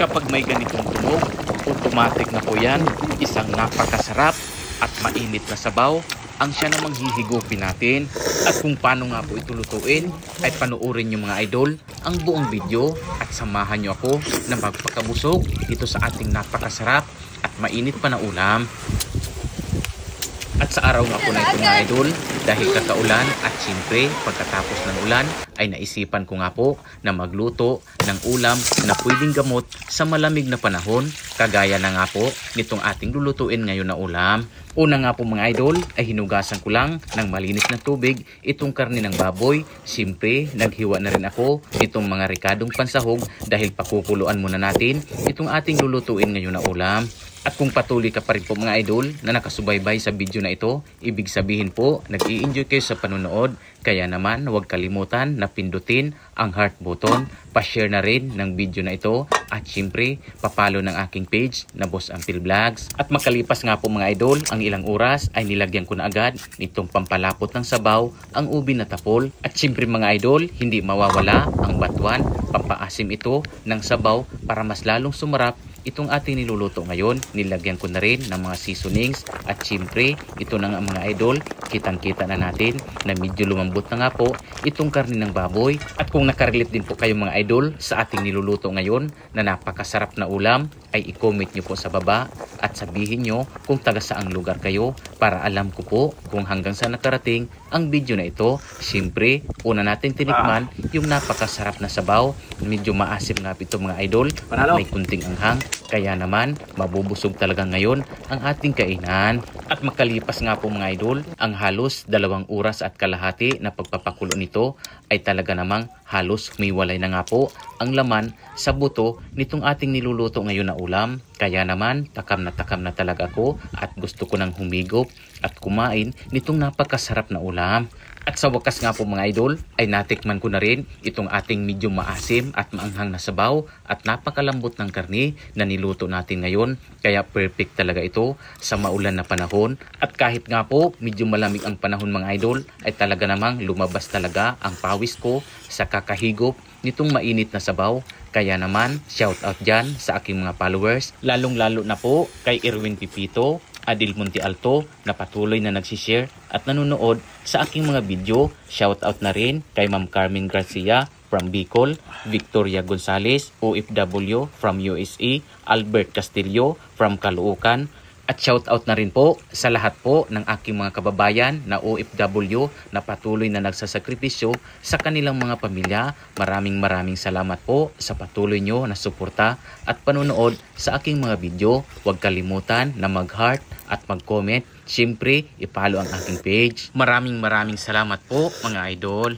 Kapag may ganitong tunog, automatic na po yan, isang napakasarap at mainit na sabaw ang siya namang hihigupin natin. At kung paano nga po ito lutuin ay panoorin nyo mga idol ang buong video at samahan nyo ako na magpakabusog ito sa ating napakasarap at mainit pa na ulam. At sa araw nga po na ito mga idol, dahil kakaulan at siyempre pagkatapos ng ulan ay naisipan ko nga po na magluto ng ulam na pwedeng gamot sa malamig na panahon, kagaya na nga po nitong ating lulutuin ngayon na ulam. Una nga po mga idol ay hinugasan ko lang ng malinis na tubig itong karne ng baboy. Siyempre naghiwa na rin ako itong mga rikadong pansahog dahil pakukuluan muna natin itong ating lulutuin ngayon na ulam. At kung patuloy ka pa rin po mga idol na nakasubaybay sa video na ito, ibig sabihin po nag-i-enjoy kayo sa panonood. Kaya naman huwag kalimutan na pindutin ang heart button, pa-share na rin ng video na ito at syempre papalo ng aking page na Boss Ampil Vlogs. At makalipas nga po mga idol ang ilang oras ay nilagyan ko na agad nitong pampalapot ng sabaw ang ubi na tapol. At syempre mga idol, hindi mawawala ang batuan, pampaasim ito ng sabaw para mas lalong sumarap itong ating niluluto ngayon. Nilagyan ko na rin ng mga seasonings at syempre ito na nga mga idol, kitang-kita na natin na medyo lumambot na nga po itong karne ng baboy. At kung nakarelate din po kayo mga idol sa ating niluluto ngayon na napakasarap na ulam, ay i-comment nyo po sa baba at sabihin nyo kung taga saang lugar kayo para alam ko po kung hanggang saan nakarating ang video na ito. Syempre, una natin tinikman yung napakasarap na sabaw. Medyo maasim nga ito mga idol at may kunting anghang. Kaya naman, mabubusog talaga ngayon ang ating kainan. At makalipas nga po mga idol, ang halos 2 oras at kalahati na pagpapakulo nito ay talaga namang halos humiwalay na nga po ang laman sa buto nitong ating niluluto ngayon na ulam. Kaya naman, takam na talaga ako at gusto ko nang humigop at kumain nitong napakasarap na ulam. At sa wakas nga po mga idol ay natikman ko na rin itong ating medyo maasim at maanghang na sabaw at napakalambot ng karne na niluto natin ngayon. Kaya perfect talaga ito sa maulan na panahon. At kahit nga po medyo malamig ang panahon mga idol ay talaga namang lumabas talaga ang pawis ko sa kakahigop nitong mainit na sabaw. Kaya naman shout out dyan sa aking mga followers, lalong lalo na po kay Erwin Pipito, Adil Monte Alto na patuloy na nagsishare at nanonood sa aking mga video. Shout out na rin kay Ma'am Carmen Garcia from Bicol, Victoria Gonzalez, OFW from USA, Albert Castillo from Caloocan. At shout out na rin po sa lahat po ng aking mga kababayan na OFW na patuloy na nagsasakripisyo sa kanilang mga pamilya. Maraming salamat po sa patuloy nyo na suporta at panonood sa aking mga video. Huwag kalimutan na mag-heart at mag-comment. Siyempre, i-follow ang aking page. Maraming salamat po mga idol.